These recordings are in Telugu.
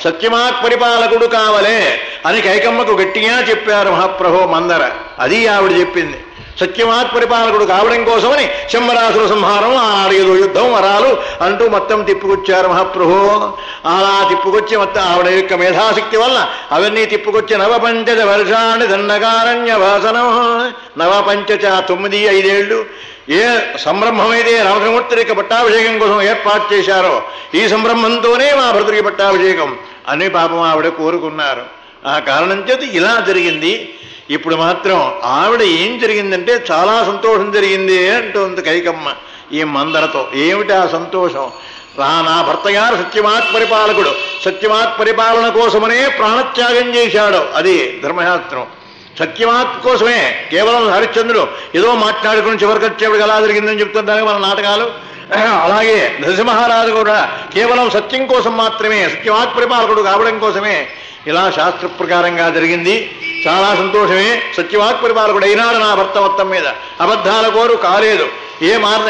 సత్యవాక్ పరిపాలకుడు కావలే అని కైకమ్మకు గట్టిగా చెప్పారు మహాప్రభు మందర. అది ఆవిడ చెప్పింది. సత్యవాక్ పరిపాలకుడు కావడం కోసమని శంబరాసుర సంహారం, ఆనాడు ఏదో యుద్ధం, వరాలు అంటూ మొత్తం తిప్పుకొచ్చారు మహాప్రభు. అలా తిప్పుకొచ్చి మొత్తం ఆవిడ యొక్క మేధాశక్తి వల్ల అవన్నీ తిప్పుకొచ్చి నవపంచ వర్షాన్ని దండకారణ్య భాసనం, నవపంచ 9 5 ఏ సంబ్రహ్మమైతే రామచంద్రమూర్తి యొక్క పట్టాభిషేకం కోసం ఏర్పాటు చేశారో ఈ సంబ్రహ్మంతోనే మా భరతుడికి పట్టాభిషేకం అని పాపం ఆవిడ కోరుకున్నారు. ఆ కారణం చేత ఇలా జరిగింది. ఇప్పుడు మాత్రం ఆవిడ ఏం జరిగిందంటే చాలా సంతోషం జరిగింది అంటుంది కైకమ్మ ఈ మందరతో. ఏమిటి ఆ సంతోషం? నా భర్త గారు సత్యవాక్ పరిపాలకుడు, సత్యవాక్ పరిపాలన కోసమనే ప్రాణత్యాగం చేశాడు. అది ధర్మశాస్త్రం. సత్యవాక్ కోసమే. కేవలం హరిశ్చంద్రుడు ఏదో మాట్లాడుకుని చివరికి వచ్చేవాడికి ఎలా జరిగిందని చెప్తుంటారు మన నాటకాలు. అలాగే నరసింహరాజు కూడా కేవలం సత్యం కోసం మాత్రమే, సత్యవాక్ పరిపాలకుడు కావడం కోసమే ఇలా శాస్త్ర ప్రకారంగా జరిగింది. చాలా సంతోషమే. సత్యవాక్ పరిపాలకుడు అయినాడు నా భర్త మొత్తం మీద. అబద్ధాల కోరు కాలేదు.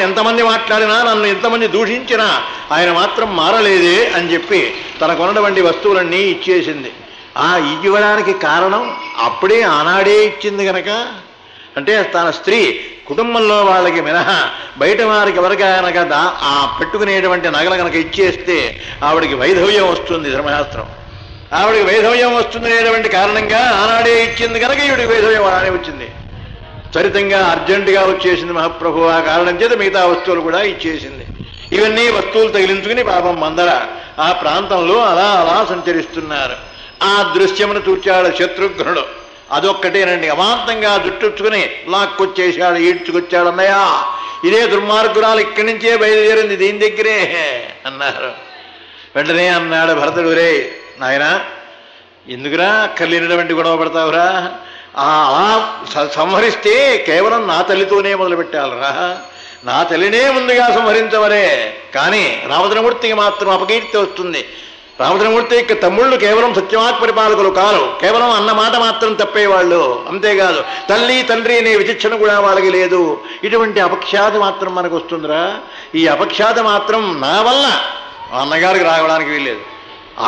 ఎంతమంది మాట్లాడినా, నన్ను ఎంతమంది దూషించినా ఆయన మాత్రం మారలేదే అని చెప్పి తనకున్నటువంటి వస్తువులన్నీ ఇచ్చేసింది. ఆ ఇవ్వడానికి కారణం అప్పుడే ఆనాడే ఇచ్చింది కనుక. అంటే తన స్త్రీ కుటుంబంలో వాళ్ళకి మినహా బయట వారికి ఎవరికైనా ఆ పెట్టుకునేటువంటి నగలు కనుక ఇచ్చేస్తే ఆవిడికి వైధవ్యం వస్తుంది. ధర్మశాస్త్రం ఆవిడికి వైధవ్యం వస్తుందనేటువంటి కారణంగా ఆనాడే ఇచ్చింది కనుక ఈవిడికి వైధవ్యం ఆనాడే వచ్చింది. త్వరితంగా అర్జెంటుగా వచ్చేసింది మహాప్రభు. ఆ కారణం చేత మిగతా వస్తువులు కూడా ఇచ్చేసింది. ఇవన్నీ వస్తువులు తగిలించుకుని పాపం మందర ఆ ప్రాంతంలో అలా అలా సంచరిస్తున్నారు. ఆ దృశ్యమును చూచాడు శత్రుఘ్నుడు. అదొక్కటేనండి. అమాంతంగా జుట్టుచ్చుకుని లాక్కొచ్చేశాడు, ఈడ్చుకొచ్చాడు. అన్నయ్య ఇదే దుర్మార్గురాలు ఇక్కడి నుంచే బయలుదేరింది, దీని దగ్గరే అన్నారు. వెంటనే అన్నాడు భరతుడు, రే నాయన ఎందుకురా అక్కర్లేనటువంటి గొడవ పడతావురా? అలా సంహరిస్తే కేవలం నా తల్లితోనే మొదలుపెట్టాలరా, నా తల్లినే ముందుగా సంహరించవరే. కానీ రామచంద్రమూర్తికి మాత్రం అపకీర్తి వస్తుంది. రామచంద్రమూర్తి యొక్క తమ్ముళ్ళు కేవలం సత్యవాక్ పరిపాలకులు కారు, కేవలం అన్న మాట మాత్రం తప్పేవాళ్ళు. అంతేకాదు తల్లి తండ్రి అనే విచక్షణ కూడా వాళ్ళకి లేదు. ఇటువంటి అపఖ్యాతి మాత్రం మనకు వస్తుందిరా. ఈ అపఖ్యాతి మాత్రం నా వల్ల అన్నగారికి రావడానికి వీల్లేదు.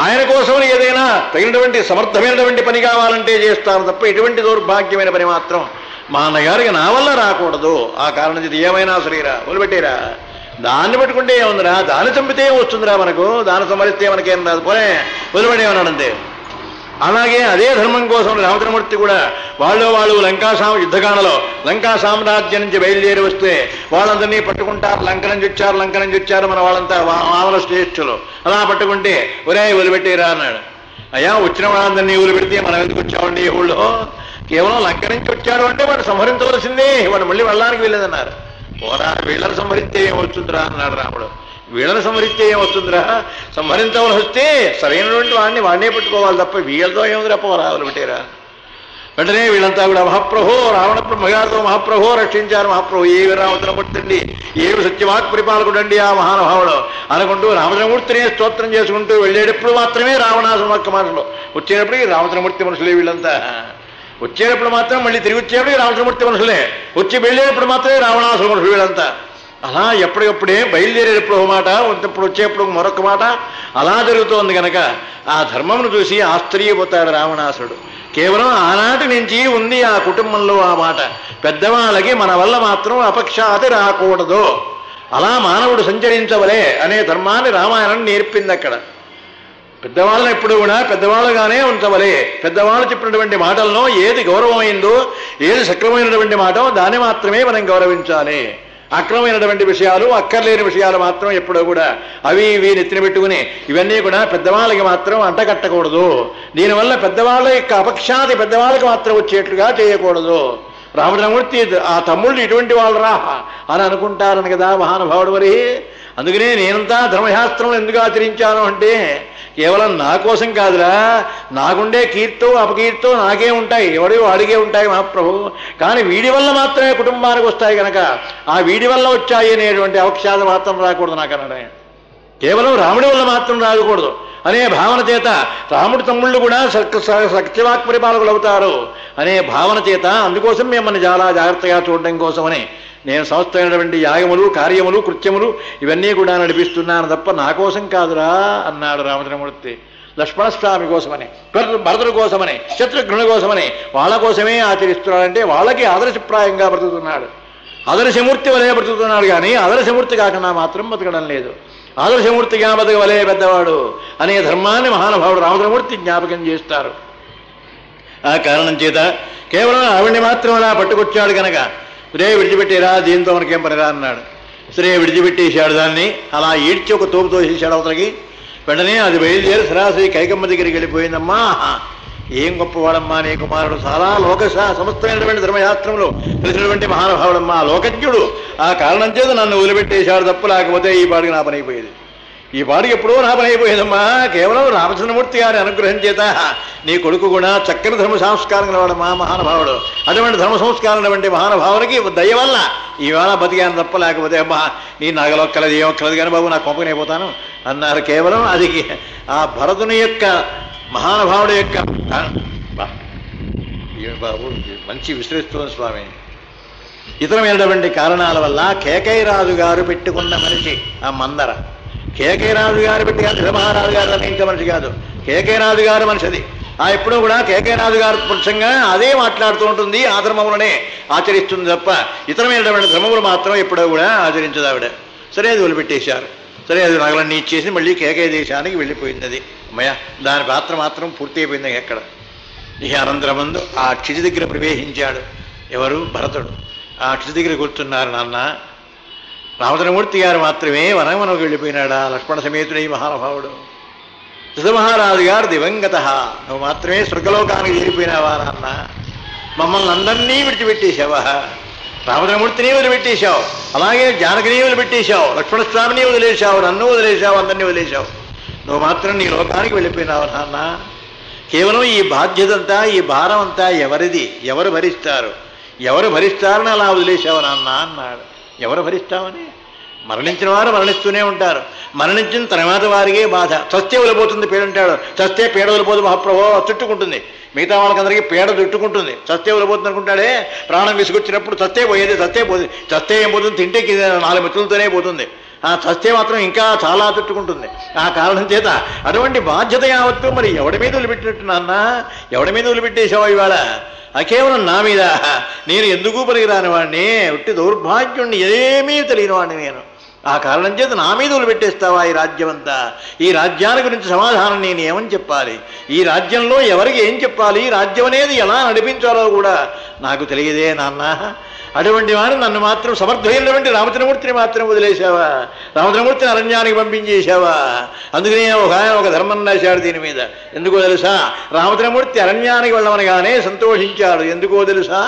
ఆయన కోసం ఏదైనా తగినటువంటి సమర్థమైనటువంటి పని కావాలంటే చేస్తాను తప్ప ఇటువంటి దౌర్భాగ్యమైన పని మాత్రం మా అన్నగారికి నా వల్ల రాకూడదు. ఆ కారణం ఇది ఏమైనా సరేరా వదిలిపెట్టేరా. దాన్ని పట్టుకుంటే ఏముందిరా, దాన్ని చంపితే వస్తుందిరా మనకు, దాన్ని సంహరిస్తే మనకేం రాదు, పోనే వదిలిపెట్టేమన్నాడు అంతే. అలాగే అదే ధర్మం కోసం రామచంద్రమూర్తి కూడా వాళ్ళు లంకా యుద్ధకాండలో లంకా సామ్రాజ్యం నుంచి బయలుదేరి వస్తే వాళ్ళందరినీ పట్టుకుంటారు. లంక నుంచి వచ్చారు మన వాళ్ళంతా మామూలు శ్రేష్ఠులు. అలా పట్టుకుంటే ఒరే వదిలిపెట్టేరా అన్నాడు. అయ్యా వచ్చిన వాళ్ళందరినీ వదిలిపెడితే మనం ఎందుకు వచ్చామండి ఈ ఊళ్ళో? కేవలం లంక నుంచి వచ్చాడు అంటే వాడు సంహరించవలసిందే, వాడు మళ్ళీ వెళ్ళడానికి వెళ్ళదన్నారు. పోరా వీళ్ళని సంహరిస్తే ఏమొస్తుందిరా అన్నాడు రాముడు. వీళ్ళని సంహరిస్తే ఏమొస్తుందిరా, సంహరించవలసి వస్తే సరైనటువంటి వాడినే పట్టుకోవాలి తప్ప వీళ్ళతో ఏముందిరా, పోరా వదిలిపెట్టేరా. వెంటనే వీళ్ళంతా కూడా మహాప్రభు రావణ బ్రహ్మగారితో మహాప్రభు రక్షించారు. మహాప్రభు ఏవి రామచంద్రమూర్తి, ఏవి సత్యవాక్ పరిపాలకుడు అండి ఆ మహానుభావుడు అనుకుంటూ రామచంద్రమూర్తిని స్తోత్రం చేసుకుంటూ వెళ్ళేటప్పుడు మాత్రమే రావణాసుని యొక్క మనుషులు, వచ్చేటప్పటికి రామచంద్రమూర్తి మనుషులే వీళ్ళంతా. వచ్చేటప్పుడు మాత్రం మళ్ళీ తిరిగి వచ్చేటప్పటికి రామచంద్రమూర్తి మనుషులే, వచ్చి వెళ్ళేటప్పుడు మాత్రమే రావణాసుని మనుషులు వీళ్ళంతా. అలా ఎప్పటికప్పుడే బయలుదేరేటప్పుడు ఒక మాట, ఇప్పుడు వచ్చేప్పుడు మరొక మాట, అలా జరుగుతోంది కనుక ఆ ధర్మమును చూసి ఆశ్చర్యపోతాడు రావణాసుడు. కేవలం ఆనాటి నుంచి ఉంది ఆ కుటుంబంలో ఆ మాట, పెద్దవాళ్ళకి మన వల్ల మాత్రం అపక్షాతి రాకూడదు, అలా మానవుడు సంచరించవలే అనే ధర్మాన్ని రామాయణం నేర్పింది. అక్కడ పెద్దవాళ్ళని ఎప్పుడు కూడా పెద్దవాళ్ళుగానే ఉంచవలే. పెద్దవాళ్ళు చెప్పినటువంటి మాటలను ఏది గౌరవమైందో, ఏది సక్రమైనటువంటి మాట దాన్ని మాత్రమే మనం గౌరవించాలి. అక్రమైనటువంటి విషయాలు, అక్కర్లేని విషయాలు మాత్రం ఎప్పుడూ కూడా అవి ఇవి నెత్తిన పెట్టుకుని ఇవన్నీ కూడా పెద్దవాళ్ళకి మాత్రం అంటగట్టకూడదు. దీనివల్ల పెద్దవాళ్ళ యొక్క అపక్షాతి పెద్దవాళ్ళకి మాత్రం వచ్చేట్లుగా చేయకూడదు. రామచంద్రమూర్తి ఆ తమ్ముళ్ళు ఇటువంటి వాళ్ళు రా అని అనుకుంటారని కదా మహానుభావుడు. మరి అందుకనే నేనంతా ధర్మశాస్త్రం ఎందుకు ఆచరించాను అంటే కేవలం నా కోసం కాదురా, నాకుండే కీర్తో అపకీర్తో నాకే ఉంటాయి, ఎవడో వాడికే ఉంటాయి మహాప్రభు. కానీ వీడి వల్ల మాత్రమే కుటుంబానికి వస్తాయి కనుక ఆ వీడి వల్ల వచ్చాయి అనేటువంటి అవక్షాత మాత్రం రాకూడదు నాకన్నాడు. కేవలం రాముడి వల్ల మాత్రం రాకూడదు అనే భావన చేత రాముడి తమ్ముళ్ళు కూడా సత్యవాక్ పరిపాలకులు అవుతారు అనే భావన చేత అందుకోసం మిమ్మల్ని చాలా జాగ్రత్తగా చూడడం కోసమని నేను సంస్థమైనటువంటి యాగములు, కార్యములు, కృత్యములు ఇవన్నీ కూడా నడిపిస్తున్నాను తప్ప నా కోసం కాదురా అన్నాడు రామచంద్రమూర్తి. లక్ష్మణస్వామి కోసమని, భరతుడి కోసమని, శత్రుఘ్నుడి కోసమని, వాళ్ళ కోసమే ఆచరిస్తున్నాడంటే వాళ్ళకి ఆదర్శప్రాయంగా బ్రతుకుతున్నాడు. ఆదర్శమూర్తి వలే బ్రతుకుతున్నాడు కానీ ఆదర్శమూర్తి కాకుండా మాత్రం బతకడం లేదు. ఆదర్శమూర్తిగా బతకవలే పెద్దవాడు అనే ధర్మాన్ని మహానుభావుడు రామచంద్రమూర్తి జ్ఞాపకం చేస్తారు. ఆ కారణం చేత కేవలం ఆవిడ్ని మాత్రం అలా పట్టుకొచ్చాడు కనుక శ్రే విడిచిపెట్టేరా, దీంతో మనకేం పనిరా అన్నాడు. శ్రే విడిచిపెట్టేశాడు, దాన్ని అలా ఈడ్చి ఒక తోపు తోసేశాడు అవతలకి. వెంటనే అది బయలుదేరి సరాసరి కైకమ్మ దగ్గరికి వెళ్ళిపోయిందమ్మా. ఏం గొప్పవాడమ్మా నీ కుమారుడు, చాలా సమస్తమైనటువంటి ధర్మశాస్త్రంలో తెలిసినటువంటి మహానుభావుడమ్మా, లోకజ్ఞుడు. ఆ కారణం చేత నన్ను వదిలిపెట్టేశాడు తప్పు, లేకపోతే ఈ పాడికి నా పని అయిపోయేది. ఈ పాడికి ఎప్పుడో నా పని అయిపోయేదమ్మా. కేవలం రామచంద్రమూర్తి గారి అనుగ్రహం చేత నీ కొడుకు కూడా చక్కని ధర్మ సంస్కారం గలవాడమ్మా మహానుభావుడు. అటువంటి ధర్మ సంస్కారం వంటి మహానుభావునికి దయ వల్ల ఈవేళ బతికాను తప్ప, లేకపోతే అమ్మా నీ నగలొక్కలది ఏమొక్కలది కానీ బాబు నా కొంపనైపోతాను అన్నారు. కేవలం అది ఆ భరతుని యొక్క మహానుభావుడు యొక్క బాబు మంచి విశ్లేషిస్తుంది స్వామి. ఇతరమైనటువంటి కారణాల వల్ల కేకైరాజు గారు పెట్టుకున్న మనిషి ఆ మందర. కేకైరాజు గారు పెట్టి మహారాజు గారు నిర్ణయించే మనిషి కాదు, కేకైరాజు గారు మనిషిది. ఆ ఎప్పుడూ కూడా కేకైరాజు గారు పురుషంగా అదే మాట్లాడుతూ ఉంటుంది, ఆ ధర్మములనే ఆచరిస్తుంది తప్ప ఇతరమైనటువంటి ధర్మములు మాత్రం ఎప్పుడో కూడా ఆచరించదు ఆవిడ. సరే అది వదిలిపెట్టేశారు. సరే అది నగలన్నీ ఇచ్చేసి మళ్ళీ కేకై దేశానికి వెళ్ళిపోయింది. అది అమ్మయ్య, దాని పాత్ర మాత్రం పూర్తి అయిపోయింది. ఎక్కడ ఇక అనంతరమందు ఆ క్షితి దగ్గర ప్రవేశించాడు. ఎవరు? భరతుడు. ఆ క్షితి దగ్గర కూర్చున్నారు. నాన్న రామచంద్రమూర్తి గారు మాత్రమే వనవనకు వెళ్ళిపోయినాడా లక్ష్మణ సమేతుడై మహానుభావుడు. మహారాజు గారు దివంగత, నువ్వు మాత్రమే స్వర్గలోకానికి చేరిపోయినావా నాన్న? మమ్మల్ని అందరినీ విడిచిపెట్టేశావా? రామచంద్రమూర్తిని వదిలిపెట్టేశావు, అలాగే జానకిని వదిలిపెట్టేశావు, లక్ష్మణస్వామిని వదిలేశావు, నన్ను వదిలేశావు, అందరినీ వదిలేశావు. నువ్వు మాత్రం నీ లోకానికి వెళ్ళిపోయినావు నాన్న. కేవలం ఈ బాధ్యత అంతా, ఈ భారం అంతా ఎవరిది? ఎవరు భరిస్తారు? ఎవరు భరిస్తారని అలా వదిలేశావు నాన్న అన్నాడు. ఎవరు భరిస్తామని? మరణించిన వారు మరణిస్తూనే ఉంటారు. మరణించిన తర్వాత వారికే బాధ. చస్తే వదిలిపోతుంది పేడంటాడు. చస్తే పేడ వదిలిపోదు మహాప్రభో, చుట్టుకుంటుంది. మిగతా వాళ్ళకందరికీ పేడ చుట్టుకుంటుంది. చస్తే వదిలిపోతుంది అనుకుంటాడే, ప్రాణం విసుకొచ్చినప్పుడు చస్తే పోయేది, చస్తే పోతుంది. చస్తే ఏం పోతుంది? తింటే 4 మెతులతోనే పోతుంది. ఆ చస్తే మాత్రం ఇంకా చాలా చుట్టుకుంటుంది. ఆ కారణం చేత అటువంటి బాధ్యత యావత్తు మరి ఎవడి మీద వదిలిపెట్టినట్టు నాన్న? ఎవడి మీద వదిలిపెట్టేశావు ఇవాళ? కేవలం నా మీద. నేను ఎందుకు పనికిరాని వాడిని, ఉట్టి దౌర్భాగ్యుణ్ణి, ఏమీ తెలియని వాడిని నేను. ఆ కారణం చేత నా మీద వదిలిపెట్టేస్తావా ఈ రాజ్యం అంతా? ఈ రాజ్యాన్ని గురించి సమాధానం నేను ఏమని చెప్పాలి? ఈ రాజ్యంలో ఎవరికి ఏం చెప్పాలి? రాజ్యం అనేది ఎలా నడిపించాలో కూడా నాకు తెలియదే నాన్న. అటువంటి వాడు నన్ను మాత్రం సమర్థమైనటువంటి రామచంద్రమూర్తిని మాత్రం వదిలేశావా? రామచంద్రమూర్తిని అరణ్యానికి పంపించేశావా? అందుకనే ఒక ధర్మం రాశాడు దీని మీద. ఎందుకో తెలుసా? రామచంద్రమూర్తి అరణ్యానికి వెళ్ళమనగానే సంతోషించాడు. ఎందుకో తెలుసా?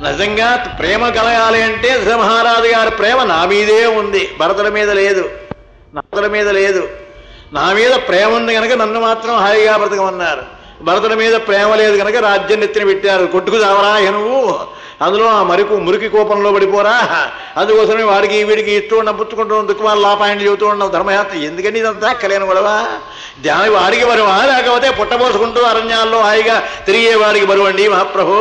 నిజంగా ప్రేమ కలగాలి అంటే మహారాజు గారి ప్రేమ నా మీదే ఉంది, భరతుల మీద లేదు, నాతుల మీద లేదు. నా మీద ప్రేమ ఉంది కనుక నన్ను మాత్రం హాయిగా బ్రతకమన్నారు. భరతుల మీద ప్రేమ లేదు కనుక రాజ్యం నెత్తిన పెట్టారు. కొట్టుకు చావరా నువ్వు, అందులో ఆ మురికి కోపంలో పడిపోరా, అందుకోసమే వాడికి వీడికి ఇస్తూ ఉండడం, పుచ్చుకుంటూ దుఃఖమాలు లాపాయని చెబుతూ ఉండవు ధర్మయాత్ర. ఎందుకని ఇదంతా అక్కలేను గొడవ? దాని వాడికి బరువా, లేకపోతే పుట్టబోసుకుంటూ అరణ్యాల్లో హాయిగా తిరిగేవాడికి బరువండి మహాప్రభు.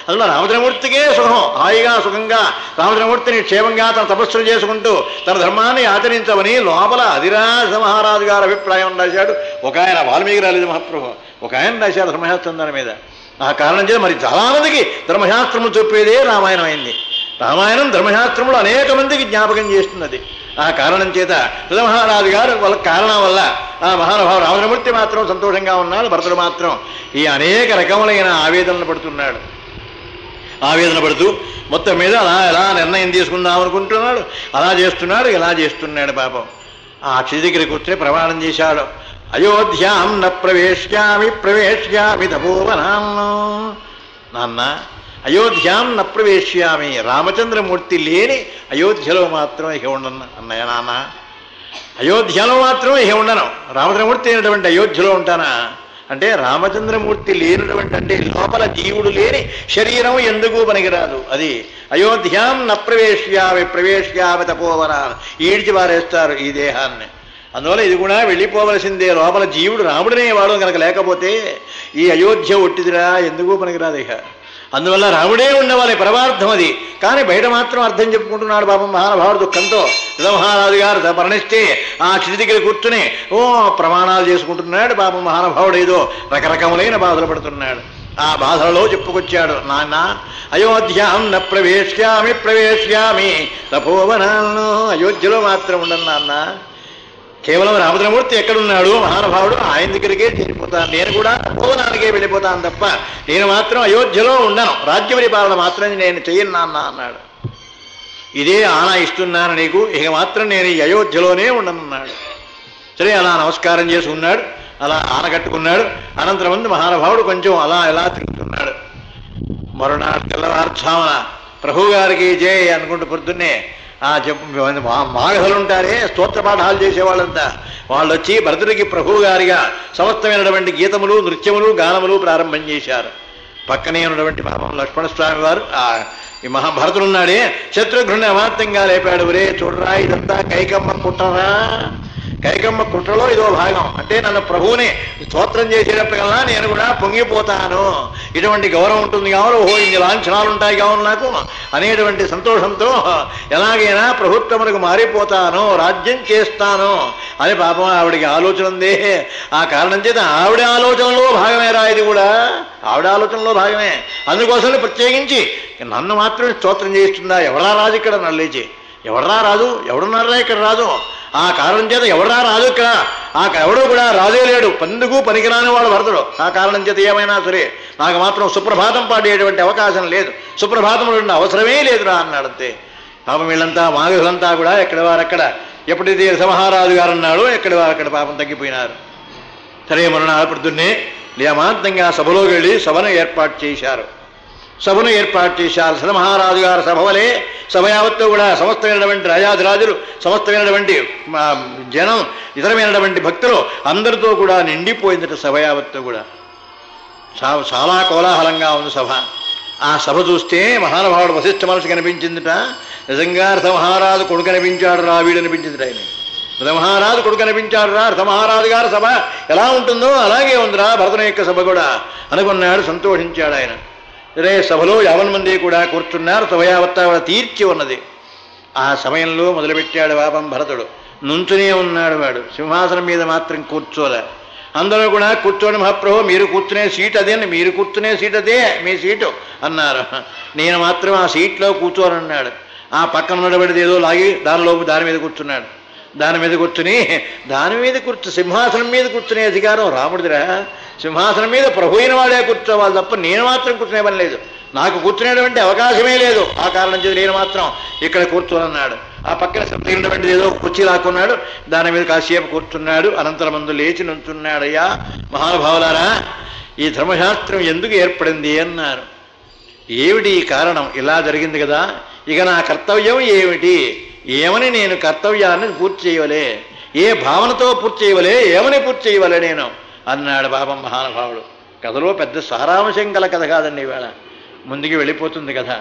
అందులో రామచంద్రమూర్తికే సుఖం, హాయిగా సుఖంగా రామచంద్రమూర్తిని క్షేమంగా తన తపస్సులు చేసుకుంటూ తన ధర్మాన్ని ఆచరించమని లోపల అధిరాజ మహారాజు గారి అభిప్రాయం రాశాడు. ఒక ఆయన వాల్మీకి రాలేదు మహాప్రభు, ఒక ఆయన రాశాడు ధర్మశాస్త్రం దాని మీద. ఆ కారణం చేత మరి చాలా మందికి ధర్మశాస్త్రము చెప్పేదే రామాయణం అయింది. రామాయణం ధర్మశాస్త్రములు అనేక మందికి జ్ఞాపకం చేస్తున్నది. ఆ కారణం చేత మహారాజు గారు వాళ్ళ కారణం వల్ల ఆ మహానుభావుడు రామచంద్రమూర్తి మాత్రం సంతోషంగా ఉన్నాడు. భరతుడు మాత్రం ఈ అనేక రకములైన ఆవేదనలు పడుతున్నాడు. ఆవేదన పడుతూ మొత్తం మీద అలా ఎలా నిర్ణయం తీసుకుందాం అనుకుంటున్నాడు. అలా చేస్తున్నాడు, ఇలా చేస్తున్నాడు. పాపం ఆ అక్షయ దగ్గరికి కూర్చొని ప్రమాణం చేశాడు. అయోధ్యాం న ప్రవేశ్యామి తపోవనాన్నో. నాన్న, అయోధ్యాం న ప్రవేశ్యామి, రామచంద్రమూర్తి లేని అయోధ్యలో మాత్రం ఇక ఉండను అన్నయ్య. నాన్న, అయోధ్యలో మాత్రం ఇక ఉండను, రామచంద్రమూర్తి అయినటువంటి అయోధ్యలో ఉంటానా అంటే రామచంద్రమూర్తి లేనటువంటి, అంటే లోపల జీవుడు లేని శరీరం ఎందుకు పనికిరాదు. అది అయోధ్యాం న ప్రవేశ్యామి తపోవనాన్ని ఈడ్చి పారేస్తారు ఈ దేహాన్ని. అందువల్ల ఇది కూడా వెళ్ళిపోవలసిందే. లోపల జీవుడు రాముడనే వాడు కనుక లేకపోతే ఈ అయోధ్య ఒట్టిదిరా, ఎందుకు పనికిరాదు. ఇక అందువల్ల రాముడే ఉండవాలి పరమార్థం అది. కానీ బయట మాత్రం అర్థం చెప్పుకుంటున్నాడు పాపం మహానుభావుడు దుఃఖంతో. మహారాజు గారు మరణిస్తే ఆ క్షితి దగ్గర కూర్చుని ప్రమాణాలు చేసుకుంటున్నాడు పాపం మహానుభావుడు. ఏదో రకరకములైన బాధలు పడుతున్నాడు. ఆ బాధలలో చెప్పుకొచ్చాడు, నాన్న అయోధ్యాం న ప్రవేశ్యామి తపోవనాలను, అయోధ్యలో మాత్రం ఉండను నాన్న. కేవలం రామచంద్రమూర్తి ఎక్కడున్నాడు మహానుభావుడు ఆయన దగ్గరికే చేరిపోతాను, నేను కూడా తపోవనానికే వెళ్ళిపోతాను తప్ప నేను మాత్రం అయోధ్యలో ఉండను, రాజ్య పరిపాలన మాత్రం నేను చెయ్యను నాన్న అన్నాడు. ఇదే ఆన ఇస్తున్నాను నీకు, ఇక మాత్రం నేను ఈ అయోధ్యలోనే ఉండనున్నాడు. సరే అలా నమస్కారం చేసుకున్నాడు, అలా ఆనకట్టుకున్నాడు. అనంతరం ముందు మహానుభావుడు కొంచెం అలా ఎలా తిరుగుతున్నాడు. మరునాడు తెల్లవారుజామున ప్రభు గారికి జై అనుకుంటూ పొద్దున్నే ఆ మాగధులు ఉంటారే స్తోత్ర పాఠాలు చేసేవాళ్ళంతా, వాళ్ళు వచ్చి భరతుడికి ప్రభు గారిగా సమస్తమైనటువంటి గీతములు నృత్యములు గానములు ప్రారంభం చేశారు. పక్కనే ఉన్నటువంటి పాపం లక్ష్మణస్వామి వారు ఈ మహాభరతుడున్నాడే శత్రుఘ్నుని అమాంతంగా లేపాడు. ఒరే చూడరా ఇదంతా కైకమ్మ కుట్రరా, కైకమ్మ కుట్రలో ఇదో భాగం. అంటే నన్ను ప్రభువుని స్తోత్రం చేసేటప్పటికల్లా నేను కూడా పొంగిపోతాను, ఇటువంటి గౌరవం ఉంటుంది కావాలి, ఇన్ని లాంఛనాలు ఉంటాయి కావాలి నాకు అనేటువంటి సంతోషంతో ఎలాగైనా ప్రభుత్వములకు మారిపోతాను, రాజ్యం చేస్తాను అని పాపం ఆవిడికి ఆలోచన ఉంది. ఆ కారణం చేత ఆవిడ ఆలోచనలో భాగమేరా ఇది కూడా, ఆవిడ ఆలోచనలో భాగమే. అందుకోసం ప్రత్యేకించి నన్ను మాత్రం స్తోత్రం చేస్తుందా, ఎవరా రాజు ఇక్కడ నల్లేచి, ఎవడరా రాజు, ఎవడున్నారా ఇక్కడ రాజు. ఆ కారణం చేత ఎవడరా రాజు ఇక్కడ, ఎవడో కూడా రాజే లేడు, పందుకు పనికిరాని వాడు భరతుడు. ఆ కారణం చేత ఏమైనా సరే నాకు మాత్రం సుప్రభాతం పాడేటువంటి అవకాశం లేదు, సుప్రభాతం అవసరమే లేదురా అన్నాడంతే. పాపం వీళ్ళంతా మాగధులంతా కూడా ఎక్కడ వారక్కడ, ఎప్పుడైతే రథమహారాజు గారు అన్నాడో ఎక్కడ వారక్కడ పాపం తగ్గిపోయినారు. సరే మరునాడు పొద్దున్నే నియమాంతంగా సభలోకి వెళ్ళి సభను ఏర్పాటు చేశారు. రథమహారాజు గారు సభ వలే సభ యావత్తు కూడా సమస్తమైనటువంటి రాజాధిరాజులు, సమస్తమైనటువంటి జనం, ఇతరమైనటువంటి భక్తులు అందరితో కూడా నిండిపోయిందట సభ యావత్తు కూడా. చాలా కోలాహలంగా ఉంది సభ. ఆ సభ చూస్తే మహానుభావుడు వశిష్ఠ మనసు కనిపించిందిట. నిజంగా రథమహారాజు కొడుకు కనిపించాడు రా వీడు అనిపించింది ఆయన. రథమహారాజు కొడుకు కనిపించాడు రా, రథమహారాజు గారి సభ ఎలా ఉంటుందో అలాగే ఉందిరా భరతుని యొక్క సభ కూడా అనుకున్నాడు, సంతోషించాడు ఆయన. సరే సభలో 50 మంది కూడా కూర్చున్నారు, సభ యావత్తా కూడా తీర్చి ఉన్నది. ఆ సమయంలో మొదలుపెట్టాడు పాపం భరతుడు. నుంచునే ఉన్నాడు వాడు, సింహాసనం మీద మాత్రం కూర్చోలే. అందరూ కూడా కూర్చోండి మహాప్రభు, మీరు కూర్చునే సీట్ అదే, మీరు కూర్చునే సీట్ అదే మీ సీటు అన్నారు. నేను మాత్రం ఆ సీట్లో కూర్చోనన్నాడు. ఆ పక్కన ఉన్నటువంటిది ఏదో లాగి దాని మీద కూర్చున్నాడు. దాని మీద కూర్చు సింహాసనం మీద కూర్చునే అధికారం రాముడిదిరా. సింహాసనం మీద ప్రభు అయిన వాడే కూర్చోవాలి తప్ప నేను మాత్రం కూర్చునే పని లేదు, నాకు కూర్చునేటువంటి అవకాశమే లేదు. ఆ కారణం చేసి నేను మాత్రం ఇక్కడ కూర్చోనన్నాడు. ఆ పక్కన సొంతమైనటువంటిది ఏదో కుర్చీ లాక్కున్నాడు, దాని మీద కాసేపు కూర్చున్నాడు. అనంతరం ముందు లేచి నుంచున్నాడు. అయ్యా మహానుభావులారా, ఈ ధర్మశాస్త్రం ఎందుకు ఏర్పడింది అన్నారు. ఏమిటి కారణం? ఇలా జరిగింది కదా, ఇక నా కర్తవ్యం ఏమిటి, ఏమని నేను కర్తవ్యాన్ని పూర్తి చేయవలే, ఏ భావనతో పూర్తి చేయవలే, ఏమని పూర్తి చేయవలే నేను అన్నాడు పాపం మహానుభావుడు. కథలో పెద్ద సారాంశం గల కథ కాదండి, ఇవాళ ముందుకు వెళ్ళిపోతుంది కథ.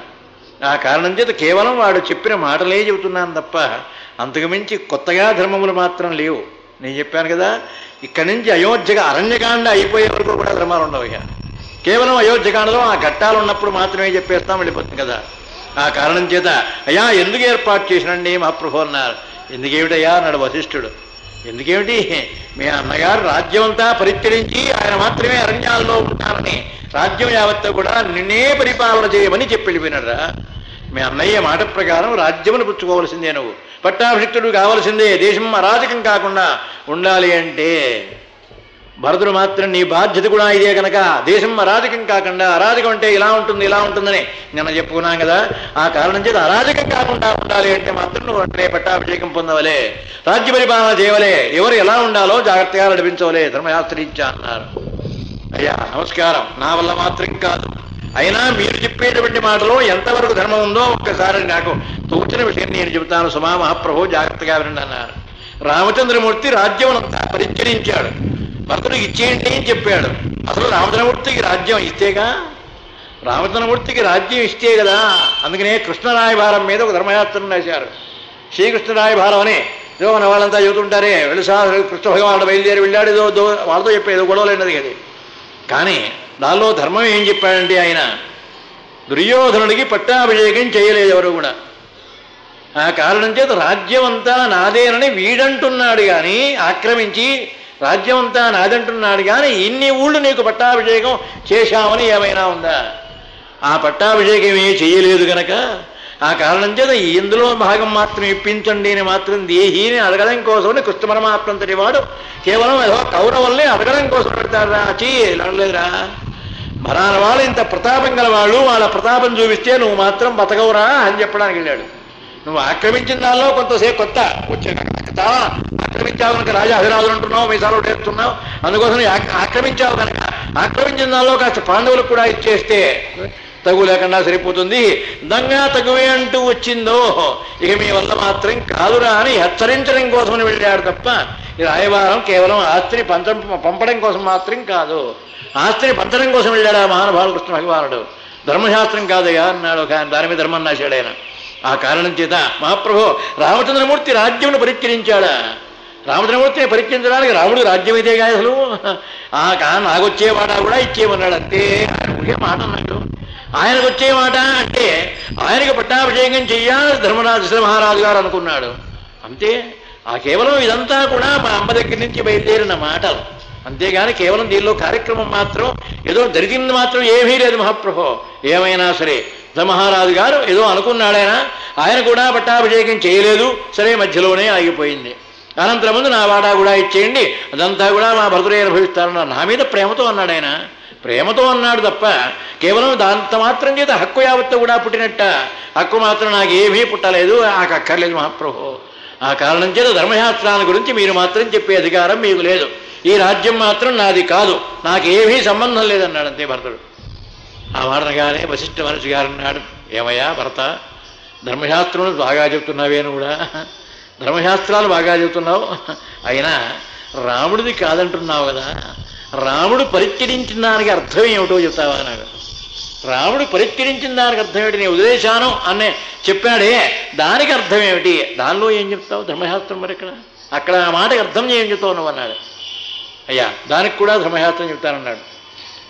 ఆ కారణం చేత కేవలం వాడు చెప్పిన మాటలే చెబుతున్నాను తప్ప అంతకు మించి కొత్తగా ధర్మములు మాత్రం లేవు. నేను చెప్పాను కదా, ఇక్కడి నుంచి అయోధ్యగా అరణ్యకాండ అయిపోయే వరకు కూడా ధర్మాలు ఉండవు. ఇక కేవలం అయోధ్యకాండలో ఆ ఘట్టాలు ఉన్నప్పుడు మాత్రమే చెప్పేస్తాం, వెళ్ళిపోతుంది కదా. ఆ కారణం చేత అయ్యా ఎందుకు ఏర్పాటు చేసినండి మహాప్రభు అన్నారు. ఎందుకేమిటయ్యా అన్నాడు వశిష్ఠుడు. ఎందుకేమిటి, మీ అన్నగారు రాజ్యం అంతా పరిత్యజించి ఆయన మాత్రమే అరణ్యాల్లో ఉంటారని రాజ్యం యావత్తు కూడా నిన్నే పరిపాలన చేయమని చెప్పి వెళ్ళిపోయినారా. మీ అన్నయ్య మాట ప్రకారం రాజ్యమును పుచ్చుకోవలసిందే, నువ్వు పట్టాభిషిక్తుడు కావలసిందే, దేశం అరాజకం కాకుండా ఉండాలి అంటే భరతుడు మాత్రం నీ బాధ్యత కూడా ఇదే కనుక దేశం అరాజకం కాకుండా, అరాజకం అంటే ఇలా ఉంటుంది ఇలా ఉంటుందని నిన్న చెప్పుకున్నాం కదా. ఆ కారణం చేత అరాజకం కాకుండా ఉండాలి అంటే మాత్రం నువ్వు వెంటనే పట్టాభిషేకం పొందవలే, రాజ్య పరిపాలన చేయవలే, ఎవరు ఎలా ఉండాలో జాగ్రత్తగా నడిపించవలే, ధర్మశాస్త్రీత్యా అన్నారు. అయ్యా నమస్కారం, నా వల్ల మాత్రం కాదు, అయినా మీరు చెప్పేటువంటి మాటలో ఎంతవరకు ధర్మం ఉందో ఒక్కసారి నాకు తోచిన విషయం నేను చెబుతాను సుమా మహాప్రభు, జాగ్రత్తగా వినండి అన్నారు. రామచంద్రమూర్తి రాజ్యమునంతా పరిత్యజించాడు, భరతుడికి ఇచ్చేయండి అని చెప్పాడు. అసలు రామచంద్రమూర్తికి రాజ్యం ఇస్తేగా, రామచంద్రమూర్తికి రాజ్యం ఇస్తే కదా. అందుకనే కృష్ణరాయభారం మీద ఒక ధర్మశాస్త్రం రాశారు, శ్రీకృష్ణరాయభారం అని. ఏదో మన వాళ్ళంతా చెబుతుంటారే, కృష్ణ భగవానుడు బయలుదేరి వెళ్ళాడు, ఏదో వాళ్ళతో చెప్పేది గొడవలైనది అది. కానీ దానిలో ధర్మం ఏం చెప్పాడంటే ఆయన, దుర్యోధనుడికి పట్టాభిషేకం చేయలేదు ఎవరు కూడా. ఆ కారణం చేత రాజ్యం అంతా నాదేనని వీడంటున్నాడు కానీ, ఆక్రమించి రాజ్యం అంతా నాదంటున్నాడు కానీ, ఇన్ని ఊళ్ళు నీకు పట్టాభిషేకం చేశామని ఏమైనా ఉందా? ఆ పట్టాభిషేకమే చేయలేదు గనక ఆ కారణం చేత ఇందులో భాగం మాత్రం ఇప్పించండి అని మాత్రం దేహీని అడగడం కోసమని కృష్ణ పరమాత్మంతటి వాడు కేవలం ఏదో కౌరవుల్ని అడగడం కోసం పెడతారా? అడగలేదురా. మరాన వాళ్ళు ఇంత ప్రతాపం గల వాళ్ళు, వాళ్ళ ప్రతాపం చూపిస్తే నువ్వు మాత్రం బతకవురా అని చెప్పడానికి వెళ్ళాడు. నువ్వు ఆక్రమించిన దానిలో కొంతసేపు కొత్త వచ్చే చాలా ఆక్రమించావు కనుక రాజా అధిరాజులు అంటున్నావు, మీసాలు టేస్తున్నావు, అందుకోసం ఆక్రమించావు కనుక ఆక్రమించిన దానిలో కాస్త పాండవులకు కూడా ఇచ్చేస్తే తగు లేకుండా సరిపోతుంది. దంగా తగువే అంటూ వచ్చిందో ఇక మీ వల్ల మాత్రం కాదురా అని హెచ్చరించడం కోసమని వెళ్ళాడు తప్ప ఈ రాయవారం కేవలం ఆస్తిని పంపడం కోసం మాత్రం కాదు. ఆస్తిని పంచడం కోసం వెళ్ళాడు ఆ మహానుభావుడు కృష్ణ భగవానుడు. ధర్మశాస్త్రం కాదయ్యా అన్నాడు ఒక ఆయన. దాని మీద ధర్మం నాశాడైన. ఆ కారణం చేత మహాప్రభు రామచంద్రమూర్తి రాజ్యమును పరిత్కరించాడా? రామచంద్రమూర్తిని పరిత్కరించడానికి రాముడు రాజ్యం ఇదే కాదు అసలు. నాకొచ్చేవాడా కూడా ఇచ్చేయమన్నాడు అంతే. ఆయన ఒకే మాట అన్నాడు. ఆయనకు వచ్చే మాట అంటే ఆయనకు పట్టాభిషేకం చెయ్యాలి ధర్మరాజ మహారాజు గారు అనుకున్నాడు అంతే. ఆ కేవలం ఇదంతా కూడా మా అమ్మ దగ్గర నుంచి బయలుదేరిన మాటలు అంతేగాని కేవలం దీనిలో కార్యక్రమం మాత్రం ఏదో జరిగింది మాత్రం ఏమీ లేదు మహాప్రభు. ఏమైనా సరే మహారాజు గారు ఏదో అనుకున్నాడైనా ఆయన కూడా పట్టాభిషేకం చేయలేదు. సరే మధ్యలోనే ఆగిపోయింది. అనంతరం ముందు నా వాటా కూడా ఇచ్చేయండి, అదంతా కూడా మా భర్తరే అనుభవిస్తారన్నారు. నా మీద ప్రేమతో అన్నాడు ఆయన. ప్రేమతో అన్నాడు తప్ప కేవలం దాంత మాత్రం చేత హక్కు యావత్తు కూడా పుట్టినట్ట. హక్కు మాత్రం నాకు ఏమీ పుట్టలేదు, నాకు అక్కర్లేదు మహాప్రభు. ఆ కారణం చేత ధర్మశాస్త్రాల గురించి మీరు మాత్రం చెప్పే అధికారం మీకు లేదు. ఈ రాజ్యం మాత్రం నాది కాదు, నాకేమీ సంబంధం లేదన్నాడు అంతే భరతుడు. ఆ మాటనగానే వశిష్ఠ మహర్షి గారు అన్నాడు, ఏమయ్యా భరత, ధర్మశాస్త్రం బాగా చెప్తున్నావేను కూడా, ధర్మశాస్త్రాలు బాగా చెబుతున్నావు, అయినా రాముడిది కాదంటున్నావు కదా, రాముడు పరిత్యజించిన దానికి అర్థం ఏమిటో చెప్తావా నాకు? రాముడు పరిత్యజించిన దానికి అర్థం ఏమిటి? నేను ఉద్దేశాను అనే చెప్పాడే, దానికి అర్థం ఏమిటి? దానిలో ఏం చెప్తావు? ధర్మశాస్త్రం మరి అక్కడ ఆ మాటకి అర్థం ఏం చెప్తావు నువ్వు అన్నాడు. అయ్యా దానికి కూడా ధర్మశాస్త్రం చెప్తానన్నాడు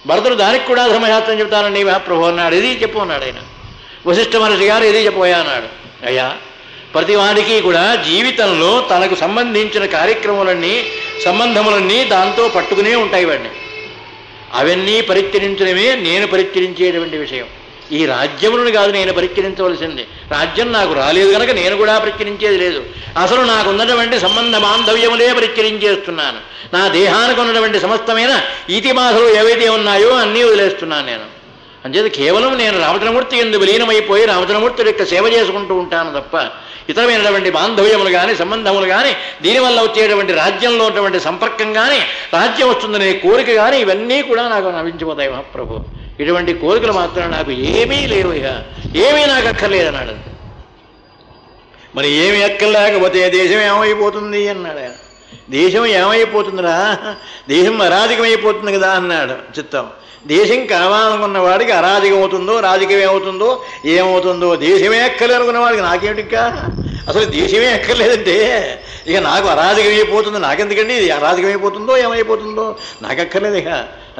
భరతుడు. దానికి కూడా ధర్మశాస్త్రం చెప్తానండి మహాప్రభు అన్నాడు. ఇది చెప్పు అన్నాడు ఆయన. వశిష్ఠ మహర్షి గారు ఇది చెప్పబోయా అన్నాడు. అయ్యా ప్రతి వాడికి కూడా జీవితంలో తనకు సంబంధించిన కార్యక్రమాలన్నీ సంబంధములన్నీ దాంతో పట్టుకునే ఉంటాయి వాడిని. అవన్నీ పరిత్యజించడమే నేను పరిత్యజించేటువంటి విషయం. ఈ రాజ్యములను కాదు నేను పరిత్యజించవలసింది. రాజ్యం నాకు రాలేదు కనుక నేను కూడా పరిత్యజించేది లేదు. అసలు నాకు ఉన్నటువంటి సంబంధ బాంధవ్యములే పరిత్యజించేస్తున్నాను. నా దేహానికి ఉన్నటువంటి సమస్తమైన ఈతిమాసలు ఏవైతే ఉన్నాయో అన్నీ వదిలేస్తున్నాను నేను. అంచేత కేవలం నేను రామచంద్రమూర్తి యందు విలీనమైపోయి రామచంద్రమూర్తి యొక్క సేవ చేసుకుంటూ ఉంటాను తప్ప ఇతరమైనటువంటి బాంధవ్యములు కానీ సంబంధములు కానీ దీనివల్ల వచ్చేటువంటి రాజ్యంలో ఉన్నటువంటి సంపర్కం కానీ రాజ్యం వస్తుందనే కోరిక కానీ ఇవన్నీ కూడా నాకు నవ్వించిపోతాయి మహాప్రభు. ఇటువంటి కోరికలు మాత్రం నాకు ఏమీ లేవు, ఇక ఏమీ నాకు అక్కర్లేదన్నాడు. మరి ఏమి అక్కర్లేకపోతే దేశం ఏమైపోతుంది అన్నాడు ఆయన. దేశం ఏమైపోతుందిరా, దేశం అరాజకమైపోతుంది కదా అన్నాడు. చిత్తం దేశం కావాలనుకున్న వాడికి అరాజకం అవుతుందో రాజకీయం ఏమవుతుందో ఏమవుతుందో, దేశమే ఎక్కలేదు అనుకున్న వాడికి నాకేమిటి ఇంకా అసలు దేశమే ఎక్కర్లేదంటే ఇక నాకు అరాజకమైపోతుంది, నాకెందుకండి ఇది అరాజకమైపోతుందో ఏమైపోతుందో నాకు అక్కర్లేదు. ఇక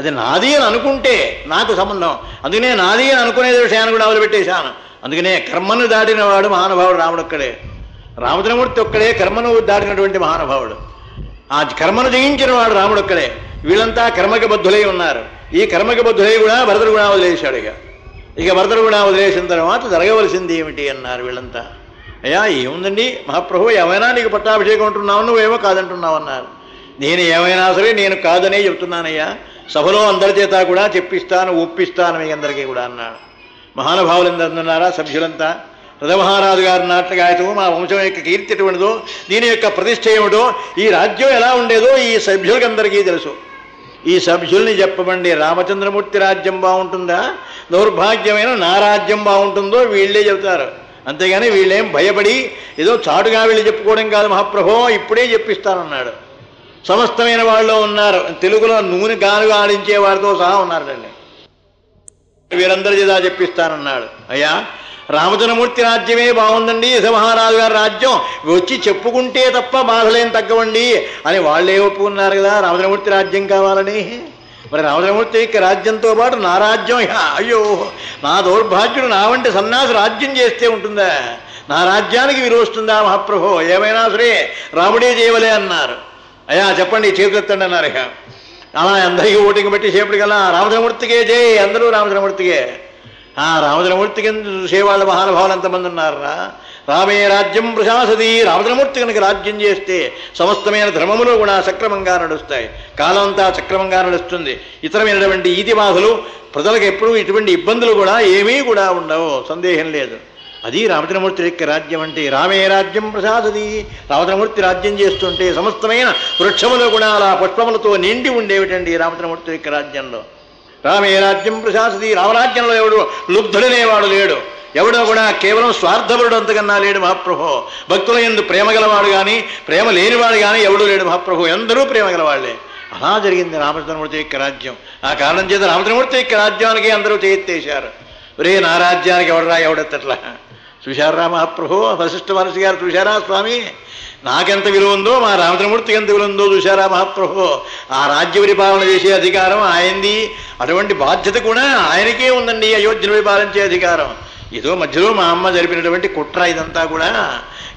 అది నాది అని అనుకుంటే నాకు సంబంధం. అందుకనే నాది అని అనుకునే విషయాన్ని కూడా వదిలిపెట్టేశాను. అందుకనే కర్మను దాటిన వాడు మహానుభావుడు రాముడు ఒక్కడే, రామచంద్రమూర్తి ఒక్కడే కర్మను దాటినటువంటి మహానుభావుడు. ఆ కర్మను జయించిన వాడు రాముడు ఒక్కడే. వీళ్ళంతా కర్మకి బద్ధులై ఉన్నారు. ఈ కర్మకి బద్ధులై కూడా భరతుడు కూడా వదిలేశాడు. ఇక భరతుడు కూడా వదిలేసిన తర్వాత జరగవలసింది ఏమిటి అన్నారు వీళ్ళంతా. అయ్యా ఏముందండి మహాప్రభు, ఏమైనా నీకు పట్టాభిషేకం అంటున్నావు, నువ్వేమో కాదంటున్నావు అన్నారు. నేను ఏమైనా సరే నేను కాదనే చెప్తున్నానయ్యా, సభలో అందరి చేత కూడా చెప్పిస్తాను ఒప్పిస్తాను మీ అందరికీ కూడా అన్నాడు. మహానుభావులు ఎందరున్నారా సభ్యులంతా. రథమహారాజు గారి నాటకాయతో మా వంశం యొక్క కీర్తి ఎటువంటిదో, దీని యొక్క ప్రతిష్ట ఏమిటో, ఈ రాజ్యం ఎలా ఉండేదో ఈ సభ్యులకందరికీ తెలుసు. ఈ సభ్యుల్ని చెప్పమండి, రామచంద్రమూర్తి రాజ్యం బాగుంటుందా, దౌర్భాగ్యమైన నా రాజ్యం బాగుంటుందో వీళ్ళే చెబుతారు. అంతేగాని వీళ్ళేం భయపడి ఏదో చాటుగా వీళ్ళు చెప్పుకోవడం కాదు మహాప్రభో, ఇప్పుడే చెప్పిస్తానన్నాడు. సమస్తమైన వాళ్ళు ఉన్నారు, తెలుగులో నూనె గానుగా ఆడించే వారితో సహా ఉన్నారండి. వీరందరి చేత చెప్పిస్తానన్నాడు. అయ్యా రామచంద్రమూర్తి రాజ్యమే బాగుందండి, యశమహారాజు గారి రాజ్యం వచ్చి చెప్పుకుంటే తప్ప బాధలేం తగ్గవండి అని వాళ్ళే ఒప్పుకున్నారు కదా రామచంద్రమూర్తి రాజ్యం కావాలని. మరి రామచంద్రమూర్తి యొక్క రాజ్యంతో పాటు నా రాజ్యం అయ్యో నా దౌర్భాగ్యుడు నా వంటి సన్యాసి రాజ్యం చేస్తే ఉంటుందా? నా రాజ్యానికి విలువ వస్తుందా మహాప్రభో? ఏమైనా సరే రాముడే చేయవలే అన్నారు. అయ్యా చెప్పండి చేతులు ఎత్తండి అన్నారు. ఇక అలా అందరికీ ఓటింగ్ పెట్టి సేపటికల్లా రామచంద్రమూర్తికే జై, అందరూ రామచంద్రమూర్తికే. రామచంద్రమూర్తికి చూసేవాళ్ళ మహానుభావులు ఎంతమంది ఉన్నారా? రామే రాజ్యం ప్రశాసతి, రామచంద్రమూర్తి కనుక రాజ్యం చేస్తే సమస్తమైన ధర్మములు కూడా సక్రమంగా నడుస్తాయి, కాలం అంతా సక్రమంగా నడుస్తుంది. ఇతరమైనటువంటి ఈతి బాధలు ప్రజలకు ఎప్పుడూ ఇటువంటి ఇబ్బందులు కూడా ఏమీ కూడా ఉండవు, సందేహం లేదు. అది రామచంద్రమూర్తి యొక్క రాజ్యం అంటే. రామే రాజ్యం ప్రశాసతి, రామచంద్రమూర్తి రాజ్యం చేస్తుంటే సమస్తమైన వృక్షములు కూడా అలా పుష్పములతో నిండి ఉండేవిటండి రామచంద్రమూర్తి యొక్క రాజ్యంలో. రామే రాజ్యం ప్రశాసతి, రామరాజ్యంలో ఎవడు లుబ్ధుడనేవాడు లేడు, ఎవడో కూడా కేవలం స్వార్థపరుడు అంతకన్నా లేడు మహాప్రభు. భక్తుల యందు ప్రేమ గలవాడు కానీ ప్రేమ లేనివాడు కానీ ఎవడూ లేడు మహాప్రభు, అందరూ ప్రేమ గలవాళ్లే. అలా జరిగింది రామచంద్రమూర్తి యొక్క రాజ్యం. ఆ కారణం చేత రామచంద్రమూర్తి యొక్క రాజ్యానికి అందరూ చేయెత్తేశారు. ఒరే నా రాజ్యానికి ఎవడెత్తట్లా? చూశారా మహాప్రభు? వశిష్ఠ మహర్షి గారు చూశారా స్వామి నాకెంత విలువ ఉందో, మా రామచంద్రమూర్తికి ఎంత విలువ ఉందో చూశారా మహాప్రభు? ఆ రాజ్య పరిపాలన చేసే అధికారం ఆయనది, అటువంటి బాధ్యత కూడా ఆయనకే ఉందండి, అయోధ్యను పరిపాలించే అధికారం. ఏదో మధ్యలో మా అమ్మ జరిపినటువంటి కుట్ర, ఇదంతా కూడా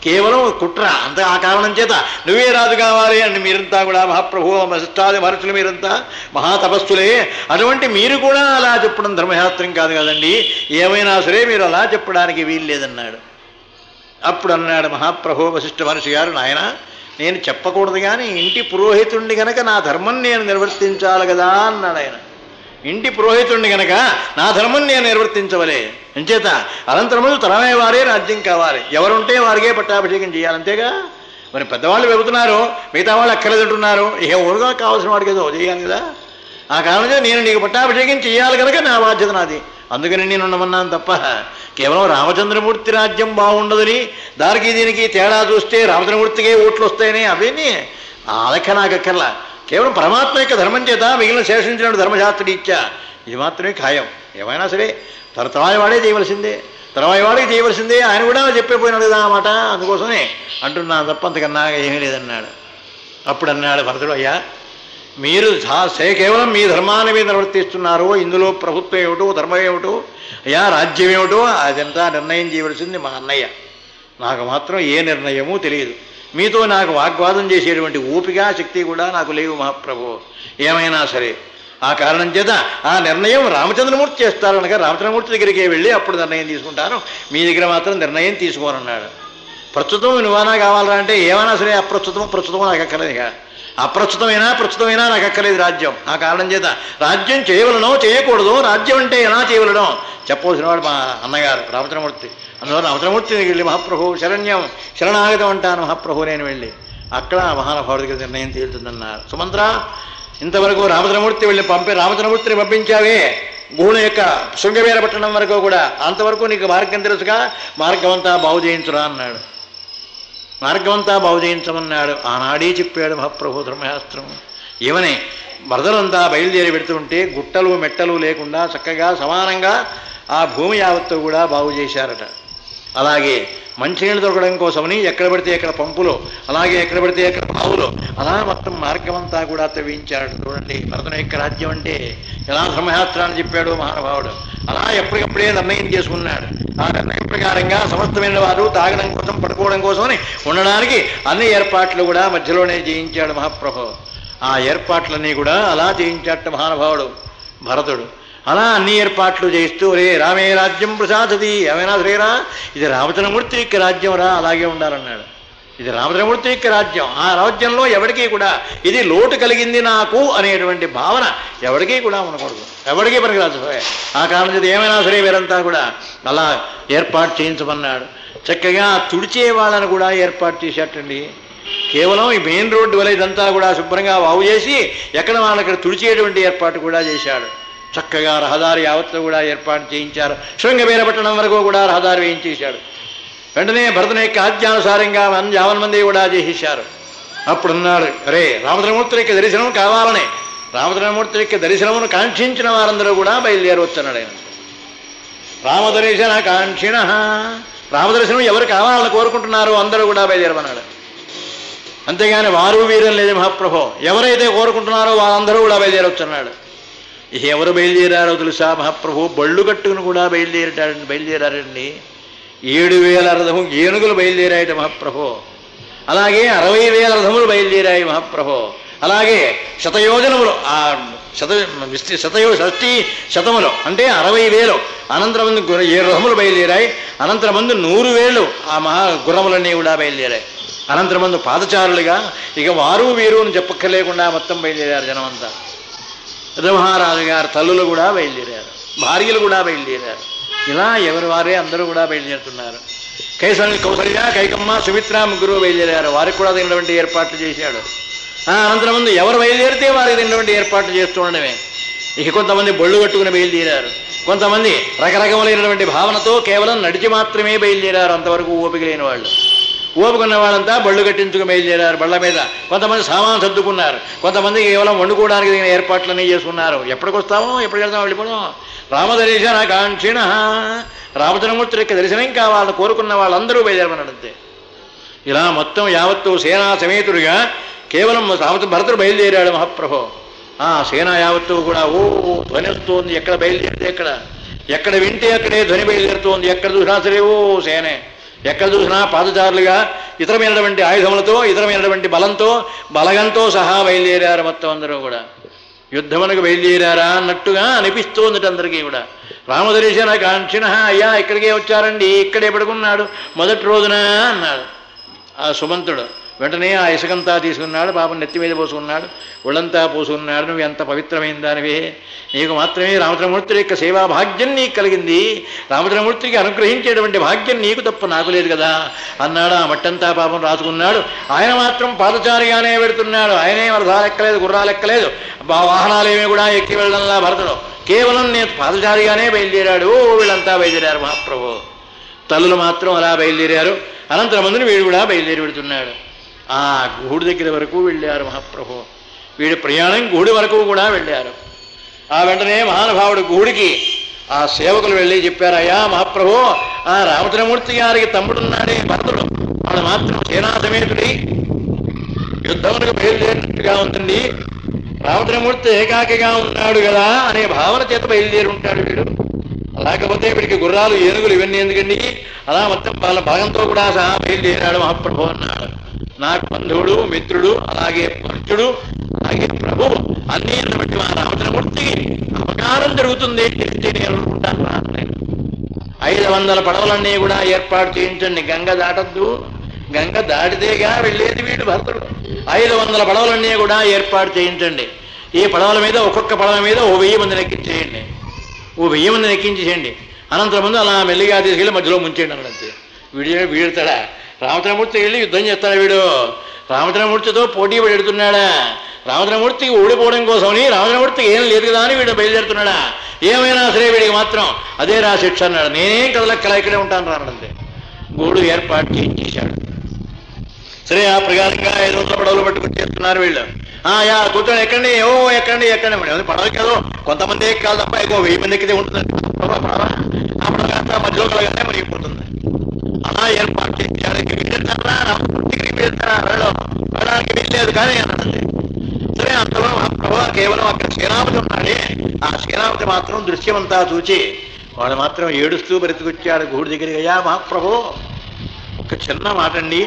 కేవలం కుట్ర అంత. ఆ కారణం చేత నువ్వే రాజు కావాలి అని మీరంతా కూడా మహాప్రభు వశిష్ఠాది మహర్షులు మీరంతా మహాతపస్సులే, అటువంటి మీరు కూడా అలా చెప్పడం ధర్మశాస్త్రం కాదు కదండి, ఏమైనా సరే మీరు అలా చెప్పడానికి వీలు లేదన్నాడు. అప్పుడు అన్నాడు మహాప్రభు వశిష్ఠ మహర్షి గారు, నాయన నేను చెప్పకూడదు కానీ ఇంటి పురోహితుడిని కనుక నా ధర్మం నేను నిర్వర్తించాలి కదా అన్నాడు ఆయన. ఇంటి పురోహితుడిని కనుక నా ధర్మం నేను నిర్వర్తించవలే, ఎంచేత అనంతరములు తరమే వారే రాజ్యం కావాలి, ఎవరుంటే వారికే పట్టాభిషేకం చేయాలి, అంతేగా. మరి పెద్దవాళ్ళు వెబుతున్నారు, మిగతా వాళ్ళు అక్కర్లేదంటున్నారు, ఏ ఊరుగా కావాల్సిన వాడికి ఏదో చేయాలి కదా. ఆ కారణంగా నేను నీకు పట్టాభిషేకం చేయాలి కనుక నా బాధ్యత నాది, అందుకని నేను ఉండమన్నాను తప్ప కేవలం రామచంద్రమూర్తి రాజ్యం బాగుండదని దానికి దీనికి తేడా చూస్తే రామచంద్రమూర్తికే ఓట్లు వస్తాయని అవన్నీ ఆ లెక్క నాకు అక్కర్లా. కేవలం పరమాత్మ యొక్క ధర్మం చేత మిగిలిన శేషించిన ధర్మశాస్త్రుడి ఇచ్చా, ఇది మాత్రమే ఖాయం. ఏమైనా సరే తరతరాయి వాడే చేయవలసిందే, తరవాయి వాడికి చేయవలసిందే, ఆయన కూడా చెప్పిపోయినాడు కదా అన్నమాట, అందుకోసమే అంటున్నా తప్ప అంతకన్నా ఏమీ లేదన్నాడు. అప్పుడు అన్నాడు భరతుడు, అయ్యా మీరు కేవలం మీ ధర్మాన్ని మీద నిర్వర్తిస్తున్నారు, ఇందులో ప్రభుత్వం ఏమిటో ధర్మం ఏమిటో అయ్యా రాజ్యం ఏమిటో అదంతా నిర్ణయం చేయవలసింది మా అన్నయ్య, నాకు మాత్రం ఏ నిర్ణయమూ తెలియదు, మీతో నాకు వాగ్వాదం చేసేటువంటి ఓపిక శక్తి కూడా నాకు లేవు మహాప్రభు. ఏమైనా సరే ఆ కారణం చేత ఆ నిర్ణయం రామచంద్రమూర్తి చేస్తారనగా రామచంద్రమూర్తి దగ్గరికే వెళ్ళి అప్పుడు నిర్ణయం తీసుకుంటాను, మీ దగ్గర మాత్రం నిర్ణయం తీసుకోనన్నాడు. ప్రస్తుతం నువ్వనా కావాలరా అంటే ఏమైనా సరే ప్రస్తుతం నాకు అక్కర్లేదు, ఇక ప్రస్తుతమైనా నాకు అక్కర్లేదు రాజ్యం. ఆ కారణం చేత రాజ్యం చేయవలనో చేయకూడదు, రాజ్యం అంటే ఎలా చేయవలనో చెప్పవలసిన వాడు మా అన్నగారు రామచంద్రమూర్తి. అందువల్ల రామచంద్రమూర్తి దగ్గరికి వెళ్ళి మహాప్రభు శరణాగతం అంటాను మహాప్రభు నేను వెళ్ళి అక్కడ మహానుభావుడి దగ్గర నిర్ణయం తేలుతుందన్నారు. సుమంత్ర ఇంతవరకు రామచంద్రమూర్తి వెళ్ళి రామచంద్రమూర్తిని పంపించావే గుహుని యొక్క శృంగవీర పట్టణం వరకు కూడా, అంతవరకు నీకు మార్గం తెలుసుగా, మార్గం అంతా బాగు చేయించురా అన్నాడు. మార్గం అంతా బాగు చేయించమన్నాడు. ఆనాడే చెప్పాడు మహాప్రభు ధర్మశాస్త్రం. ఏమని వరదలంతా బయలుదేరి పెడుతుంటే గుట్టలు మెట్టలు లేకుండా చక్కగా సమానంగా ఆ భూమి యావత్తు కూడా బాగు చేశారట. అలాగే మంచినీళ్ళు దొరకడం కోసమని ఎక్కడ పడితే ఎక్కడ పంపులు, అలాగే ఎక్కడ పడితే ఎక్కడ బావులు, అలా మొత్తం మార్గమంతా కూడా తవ్వించాడు. చూడండి భరతుని యొక్క రాజ్యం అంటే ఎలా ధర్మశాస్త్రాన్ని చెప్పాడు మహానుభావుడు. అలా ఎప్పటికప్పుడే నిర్ణయం చేసుకున్నాడు. ఆ నిర్ణయం ప్రకారంగా సమస్తమైన వారు తాగడం కోసం పడుకోవడం కోసమని ఉండడానికి అన్ని ఏర్పాట్లు కూడా మధ్యలోనే చేయించాడు మహాప్రభు. ఆ ఏర్పాట్లన్నీ కూడా అలా చేయించాట మహానుభావుడు భరతుడు. అలా అన్ని ఏర్పాట్లు చేస్తూ రే రామే రాజ్యం ప్రసాదది, ఏమైనా శ్రీరా ఇది రామచంద్రమూర్తి యొక్క రాజ్యం రా, అలాగే ఉండాలన్నాడు. ఇది రామచంద్రమూర్తి యొక్క రాజ్యం, ఆ రాజ్యంలో ఎవరికీ కూడా ఇది లోటు కలిగింది నాకు అనేటువంటి భావన ఎవరికీ కూడా ఉండకూడదు, ఎవరికీ పనికిరాదు. ఆ కారణం చేత ఏమైనా సరే వీరంతా కూడా అలా ఏర్పాటు చేయించమన్నాడు. చక్కగా తుడిచే వాళ్ళని కూడా ఏర్పాటు చేసేటండి. కేవలం ఈ మెయిన్ రోడ్డు వల్ల ఇదంతా కూడా శుభ్రంగా బాగు చేసి ఎక్కడ వాళ్ళక్కడ తుడిచేటువంటి ఏర్పాటు కూడా చేశాడు. చక్కగా రహదారి యావత్తు కూడా ఏర్పాటు చేయించారు. శృంగవీర పట్టణం వరకు కూడా రహదారి వేయించేశాడు. వెంటనే భరతుని యొక్క ఆజ్ఞానుసారంగా యావన్ మంది కూడా చేసేశారు. అప్పుడు అన్నాడు, అరే రామచంద్రమూర్తి యొక్క దర్శనం కావాలని రామచంద్రమూర్తి యొక్క దర్శనమును కాంక్షించిన వారందరూ కూడా బయలుదేరవచ్చన్నాడు ఆయన. రామదర్శన కాంక్షిణ, రామదర్శనం ఎవరు కావాలని కోరుకుంటున్నారో అందరూ కూడా బయలుదేరమన్నాడు. అంతేగాని వారు వీరం లేదు మహాప్రభు, ఎవరైతే కోరుకుంటున్నారో వారందరూ కూడా బయలుదేరవచ్చన్నాడు. ఎవరు బయలుదేరారో తెలుసా మహాప్రభు? బళ్ళు కట్టుకుని కూడా బయలుదేరారండి. 7,000 రథము ఏనుగులు బయలుదేరాయట మహాప్రభు. అలాగే 60,000 రథములు బయలుదేరాయి మహాప్రభు. అలాగే శతయోజనములు షష్ఠీ శతములు అంటే 60,000 అనంతరమంది 7 రథములు బయలుదేరాయి. అనంతరమంది 100,000 ఆ మహా గుర్రములన్నీ కూడా బయలుదేరాయి. అనంతరమందు పాదచారులుగా ఇక వారు వీరు అని చెప్పక్కర్లేకుండా మొత్తం బయలుదేరారు జనమంతా. మహారాజు గారు తల్లులు కూడా బయలుదేరారు, భార్యలు కూడా బయలుదేరారు. ఇలా ఎవరి వారే అందరూ కూడా బయలుదేరుతున్నారు. కౌసల్య, కైకమ్మ, సుమిత్ర ముగ్గురు బయలుదేరారు. వారికి కూడా తినటువంటి ఏర్పాట్లు చేశాడు. అనంతరం ముందు ఎవరు బయలుదేరితే వారికి తినటువంటి ఏర్పాట్లు చేస్తూ ఉండడమే. ఇక కొంతమంది బొళ్ళు కట్టుకుని బయలుదేరారు, కొంతమంది రకరకములైనటువంటి భావనతో కేవలం నడిచి మాత్రమే బయలుదేరారు. అంతవరకు ఓపిక లేని వాళ్ళు. ఓపుకున్న వాళ్ళంతా బళ్ళు కట్టించుకు బయలుదేరారు బళ్ళ మీద. కొంతమంది సామాను సర్దుకున్నారు, కొంతమంది కేవలం వండుకోవడానికి తగిన ఏర్పాట్లన్నీ చేసుకున్నారు. ఎప్పటికి వస్తామో ఎప్పటికి వెళ్తామో వెళ్ళిపోవడం. రామదర్శన కాంక్షిణ, రామచంద్రమూర్తి యొక్క దర్శనం కావాలని కోరుకున్న వాళ్ళందరూ బయలుదేరమన్నాడంతే. ఇలా మొత్తం యావత్తు సేనా సమేతుడిగా కేవలం భరతుడు బయలుదేరాడు మహాప్రభు. సేన యావత్తు కూడా ధ్వని వస్తోంది. ఎక్కడ బయలుదేరితే ఎక్కడ వింటే అక్కడే ధ్వని బయలుదేరుతోంది. ఎక్కడ చూసినా సరే సేనే. ఎక్కడ చూసినా పాదచారులుగా ఇతరమైనటువంటి ఆయుధములతో, ఇతరమైనటువంటి బలగంతో సహా బయలుదేరారు మొత్తం అందరూ కూడా. యుద్ధమునకు బయలుదేరారా అన్నట్టుగా అనిపిస్తోంది అందరికీ కూడా. రామదర్శన కాంక్షిణ, అయ్యా ఇక్కడికే వచ్చారండి, ఇక్కడే పడుకున్నాడు మొదటి రోజున అన్నాడు ఆ సుమంతుడు. వెంటనే ఆ ఇసుకంతా తీసుకున్నాడు, పాపం నెత్తి మీద పోసుకున్నాడు, ఒళ్ళంతా పోసుకున్నాడు. నువ్వు ఎంత పవిత్రమైన దానివే, నీకు మాత్రమే రామచంద్రమూర్తి యొక్క సేవా భాగ్యం నీకు కలిగింది, రామచంద్రమూర్తికి అనుగ్రహించేటువంటి భాగ్యం నీకు తప్ప నాకు లేదు కదా అన్నాడు. ఆ మట్టంతా పాపం రాసుకున్నాడు. ఆయన మాత్రం పాదచారిగానే పెడుతున్నాడు. ఆయనే రథాలు ఎక్కలేదు, గుర్రాలు ఎక్కలేదు, వాహనాలేమీ కూడా ఎక్కి వెళ్ళడంలా భరతుడు. కేవలం నేను పాదచారిగానే బయలుదేరాడు. వీళ్ళంతా బయలుదేరారు మహాప్రభు. తల్లులు మాత్రం అలా బయలుదేరారు. అనంతరం మందిని వీడు కూడా బయలుదేరి పెడుతున్నాడు. ఆ గుహుడి దగ్గర వరకు వెళ్ళారు మహాప్రభు. వీడి ప్రయాణం గుహుడి వరకు కూడా వెళ్ళారు. ఆ వెంటనే మహానుభావుడు గుహుడికి ఆ సేవకులు వెళ్ళి చెప్పారు, అయ్యా మహాప్రభు, ఆ రామచంద్రమూర్తి గారికి తమ్ముడున్నాడే భరతుడు, వాడు మాత్రం సేనా సమేతుడి యుద్ధమునకు బయలుదేరినట్టుగా ఉంటుంది. రామచంద్రమూర్తి ఏకాకిగా ఉన్నాడు కదా అనే భావన చేత బయలుదేరి ఉంటాడు వీడు. లేకపోతే వీడికి గుర్రాలు, ఏనుగులు ఇవన్నీ ఎందుకండి? అలా మొత్తం వాళ్ళ భాగంతో కూడా సహా బయలుదేరాడు మహాప్రభు అన్నాడు. నాకు బంధువుడు, మిత్రుడు, అలాగే భక్తుడు, అలాగే ప్రభు అన్నీ బట్టి మా రామచంద్రమూర్తికి అపకారం జరుగుతుంది నేను అనుకుంటాను. 500 పడవలన్నీ కూడా ఏర్పాటు చేయించండి. గంగ దాటద్దు, గంగ దాటితేగా వెళ్ళేది వీడు భరతుడు. 500 పడవలన్నీ కూడా ఏర్పాటు చేయించండి. ఈ పడవల మీద ఒక్కొక్క పడవ మీద 1000 మందిని ఎక్కించేయండి. 1000 మందిని ఎక్కించేయండి. అనంతరం ముందు అలా మెల్లిగా తీసుకెళ్ళి మధ్యలో ముంచేయండి అన్నది. వీడుతాడా? రామచంద్రమూర్తి వెళ్ళి యుద్ధం చేస్తాడు వీడు. రామచంద్రమూర్తితో పోటీ పడి ఎడుతున్నాడా? రామచంద్రమూర్తికి ఓడిపోవడం కోసమని రామచంద్రమూర్తికి ఏం లేదు కదా అని వీడు బయలుదేరుతున్నాడా? ఏమైనా సరే వీడికి మాత్రం అదే రా శిక్ష అన్నాడు. నేనేం కదలక్కలా ఇక్కడే ఉంటాను రానంతే. గూడు ఏర్పాటు చేయించేశాడు. సరే ఆ ప్రకారంగా 500 పడవలు పట్టుకొచ్చేస్తున్నారు వీళ్ళు. కూర్చొని ఎక్కండి, ఎక్కండి పడవకి ఏదో కొంతమంది ఎక్కాలి తప్ప ఎక్కువ 1000 మంది ఎక్కితే ఉంటుంది. ఆ పడవ అంతా మధ్యలో కలగానే మరిగిపోతుంది. అలా ఏర్పాటు చేయించాడు. వీళ్ళెళ్తారా రామచంద్రమూర్తికి వెళ్ళడానికి వీల్లేదు కానీ అన్నది. సరే అంతలో ప్రభావ కేవలం అక్కడ సేనాపతి ఉన్నాడే, ఆ సేనాపతి మాత్రం దృశ్యమంతా చూచి వాడు మాత్రం ఏడుస్తూ బ్రతికొచ్చాడు గుహుడి దగ్గరికి. అయ్యా మహాప్రభు, ఒక చిన్న మాట అండి,